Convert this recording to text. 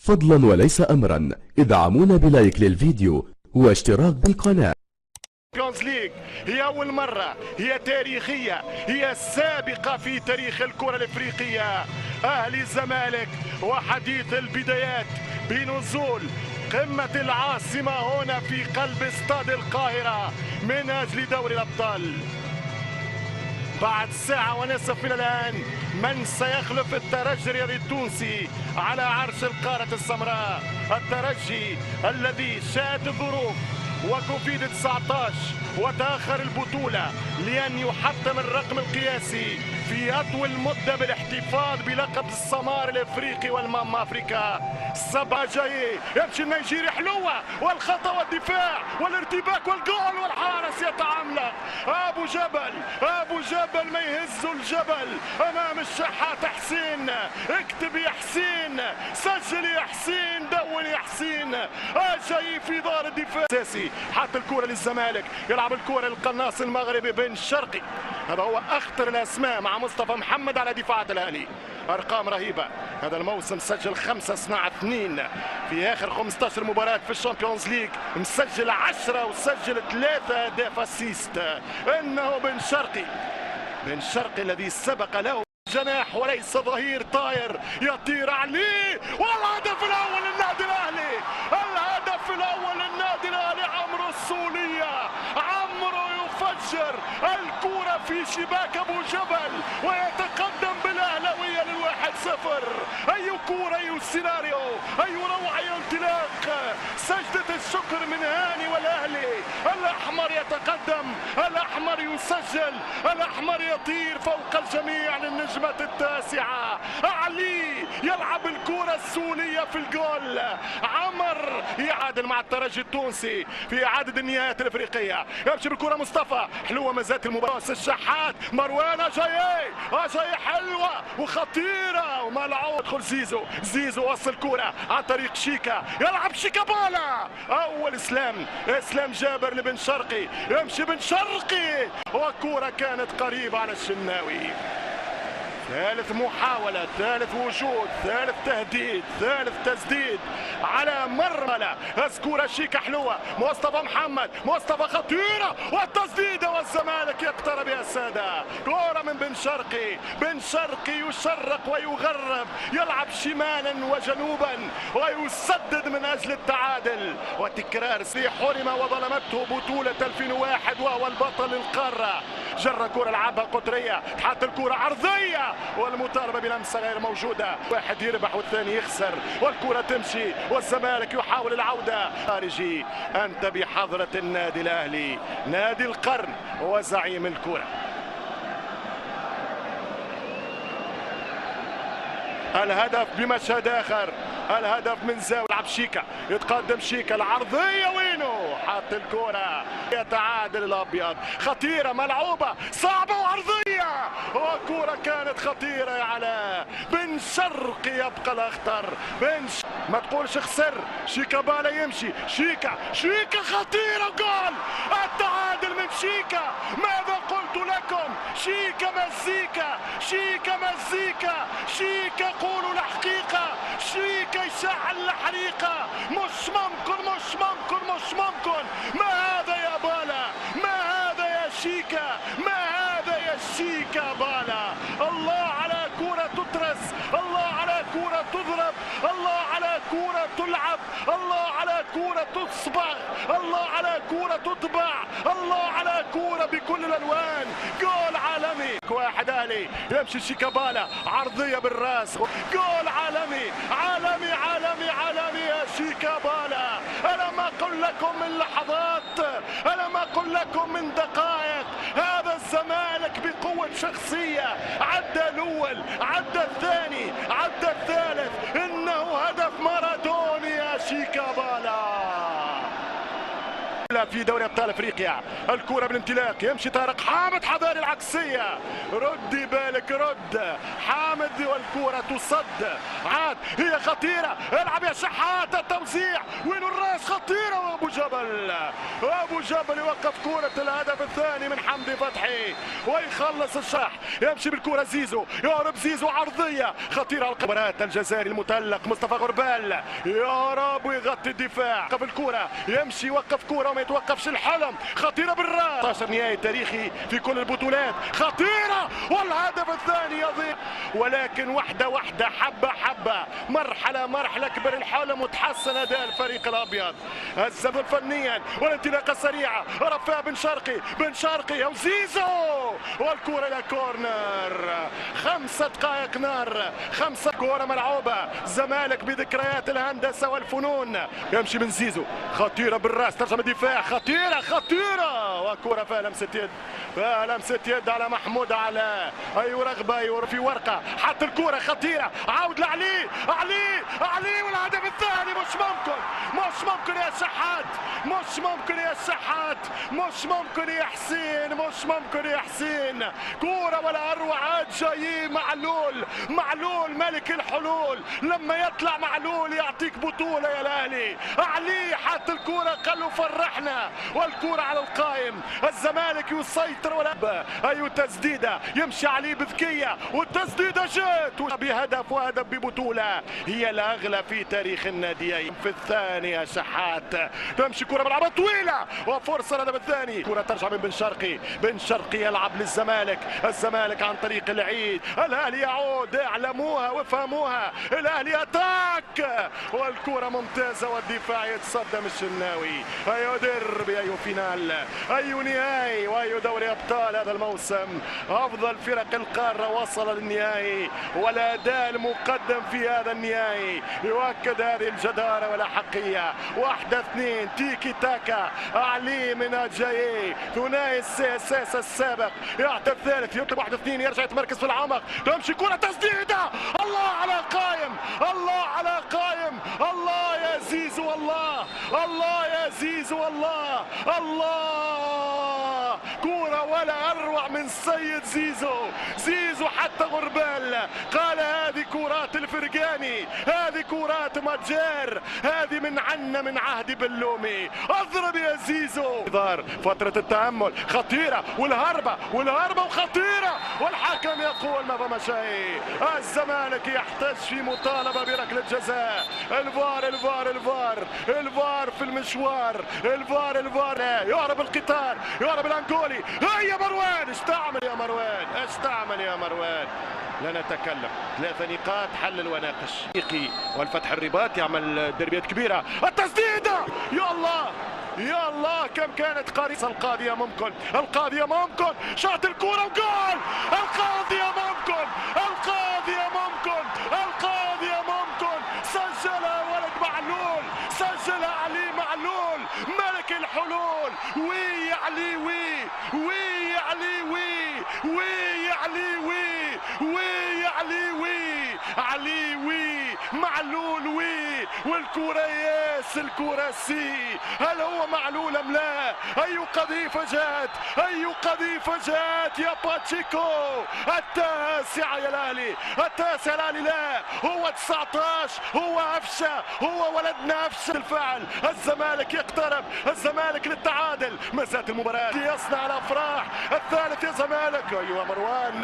فضلا وليس أمرا ادعمونا بلايك للفيديو واشتراك بالقناة. تشامبيونز ليج هي أول مرة، هي تاريخية، هي سابقة في تاريخ الكرة الإفريقية. أهلي الزمالك وحديث البدايات بنزول قمة العاصمة هنا في قلب استاد القاهرة من أجل دوري الأبطال. بعد ساعة ونصف من الآن من سيخلف الترجي الرياضي التونسي على عرش القارة السمراء؟ الترجي الذي شاءت الظروف وكوفيد 19 وتأخر البطولة لأن يحطم الرقم القياسي في أطول مدة بالاحتفاظ بلقب السمار الإفريقي والمام أفريكا. 7 جاي يمشي النيجيري حلوة والخطأ والدفاع والارتباك والجول والحارس يتعملق. أبو جبل ما يهز الجبل أمام الشحات. حسين اكتب يا حسين، سجل يا حسين، دون يا حسين. جاي في دار الدفاع أساسي، حط الكرة للزمالك، يلعب الكرة للقناص المغربي بن شرقي. هذا هو أخطر الأسماء مع مصطفى محمد على دفاعات الأهلي. أرقام رهيبة، هذا الموسم سجل 5 صنع 2 في آخر 15 مباراة في الشامبيونز ليج، مسجل 10 وسجل 3 أهداف أسيست. إنه بن شرقي الذي سبق له جناح وليس ظهير طاير يطير عليه. والهدف الأول للنادي الأهلي، الهدف الأول للنادي الأهلي. عمرو السولية، عمرو يفجر الكرة في شباك أبو جبل ويتقدم بالأهلاوية لل1-0. أي كرة، أي سيناريو، أي روعة، أي انطلاق. سجدة الشكر من هاني والأهلي. الأحمر يتقدم، الأحمر يسجل، الأحمر يطير فوق الجميع للنجمة 9. علي يلعب الكرة السولية في الجول. عمر يعادل مع الترجي التونسي في إعادة النهائيات الإفريقية. يمشي بالكرة مصطفى، حلوة مازالت المباراة. الشحات، مروان جاي حلوة وخطيرة وملعوب. يدخل زيزو وصل الكرة عن طريق شيكا، يلعب شيكابالا. أول إسلام جابر لبن شرقي، يمشي بن شرقي والكرة كانت قريبة على الشناوي. ثالث محاولة، ثالث وجود، ثالث تهديد، ثالث تسديد على مرمى. الكرة شيكا حلوة، مصطفى خطيرة والتسديدة والزمالك يقترب يا سادة. كرة من بن شرقي يشرق ويغرب، يلعب شمالا وجنوبا ويسدد من أجل التعادل. وتكرار حرم وظلمته بطولة 2001 وهو البطل القارة. جر كرة لعبها قطرية، حط الكرة عرضية والمطالبة بلمسة غير موجودة. واحد يربح والثاني يخسر والكرة تمشي والزمالك يحاول العودة. خارجي، أنت بحضرة النادي الأهلي، نادي القرن وزعيم الكرة. الهدف بمشهد آخر، الهدف من زاوية. لعب شيكا، يتقدم شيكا، العرضية وينه؟ حط الكرة، يتعادل الأبيض. خطيرة ملعوبة صعبة وعرضية، وكرة كانت خطيرة يا علاء. بن شرقي يبقى الأخطر. ما تقولش خسر. شيكابالا يمشي، شيكا خطيرة، جول التعادل من شيكا. ماذا قلت لكم؟ شيكا مزيكا قولوا الحقيقة. شيكا يشعل الحريقة. مش ممكن. ما هذا يا بالا؟ ما هذا يا شيكا؟ ما هذا يا شيكا بالا؟ الله على كرة تترس، الله على كرة تضرب، الله على كرة تلعب، الله على كرة تصبغ، الله على كرة تطبع، الله على كرة بكل الألوان. جول عالمي. واحد أهلي يمشي شيكابالا، عرضية بالراس، جول عالمي يا شيكابالا. أنا ما أقول لكم من لحظات، أنا ما أقول لكم من دقائق. هذا الزمالك بقوة شخصية، عدى الأول، عدى الثاني، عدى الثالث. إنه هدف مارادوني يا شيكابالا. الأولى في دوري أبطال أفريقيا. الكرة بالانطلاق، يمشي طارق حامد حضاري العكسية، ردي بالك رد حامد والكرة تصد، عاد هي خطيرة، العب يا شحات، التوزيع وين الراس خطيرة، وأبو جبل يوقف كرة الهدف الثاني من حمدي فتحي ويخلص الشح. يمشي بالكرة زيزو، يهرب زيزو عرضية خطيرة على القبرات. الجزائري المتألق مصطفى غربال يهرب ويغطي الدفاع، وقف الكرة، يمشي يوقف كرة وما يتوقفش الحلم، خطيرة بالراس. 16 نهائي تاريخي في كل البطولات، خطيرة والهدف الثاني يضيع، ولكن واحدة واحدة حبة حبة مرحلة كبر الحلم وتحسن أداء الفريق الأبيض. الزمن فنيا والانطلاقة السريعة، رفاه بن شرقي أو زيزو والكرة إلى كورنر. 5 دقائق نار، 5 كرة ملعوبة. الزمالك بذكريات الهندسة والفنون. يمشي من زيزو، خطيرة بالراس، ترجم الدفاع، خطيرة وكرة فيها لمسة يد على محمود علاء. أي رغبة في ورقة، حط الكرة خطيرة، عاود لعلي والهدف الثاني. مش ممكن يا شحات، مش ممكن يا حسين، كرة ولا أروع. جاي معلول ملك الحلول، لما يطلع معلول يعطيك بطولة يا الأهلي. علي حط الكرة قال له فرحنا، والكرة على القائم. الزمالك يسيطر ولا أي تسديدة، يمشي علي بذكية والتسديدة جت بهدف وهدف ببطولة هي الأغلى في تاريخ الناديين. في الثانية شحات، تمشي كرة ملعبة طويلة وفرصة الهدف الثاني. كرة ترجع من بن شرقي يلعب للزمالك، الزمالك عن طريق العيد. الأهلي يعود، اعلموها وافهموها، الأهلي أتاك والكرة ممتازة والدفاع يتصدم الشناوي. أيو ديربي، أيو فينال، أيو نهائي وأيو دوري أبطال هذا الموسم. أفضل فرق القارة وصل للنهائي، والأداء المقدم في هذا النهائي يؤكد هذه الجدارة والأحقية. 1-2 تيكي تاكا، علي من أجايي، ثنائي السياسة السابق يعطي الثالث، يطلب 1-2، يرجع يتمركز في العمق، تمشي كرة تسديدة، الله على قايم، الله يا زيزو، الله يا زيزو، الله كرة ولا أروع من سيد زيزو حتى غربال قال هذه كرات الفرقاني، هذه كرات متجر، هذه من عهد بلومي. اضرب يا زيزو. فترة التأمل خطيرة، والهربة وخطيرة، والحكم يقول ما فما شيء. الزمالك يحتج في مطالبة بركلة جزاء. الفار في المشوار، الفار يهرب القطار، يهرب الأنغولي. هيا مروان، استعمل يا مروان. لا نتكلم، 3 نقاط، حلل وناقش. والفتح الرباط يعمل دربيات كبيرة، التسديدة يا الله كم كانت قريصة. القاضية ممكن شاط الكرة وجول. القاضية ممكن سجلها ولد معلول، سجلها علي معلول ملك الحلول. وي علي معلول والكرة الكرة سي. هل هو معلول ام لا؟ اي قذيفة جات يا باتشيكو. التاسعة يا الاهلي، لا هو 19، هو أفشة، هو ولدنا أفشة. الفعل الزمالك يقترب، الزمالك للتعادل، ما زالت المباراة يصنع الافراح. الثالث يا زمالك. ايوه مروان.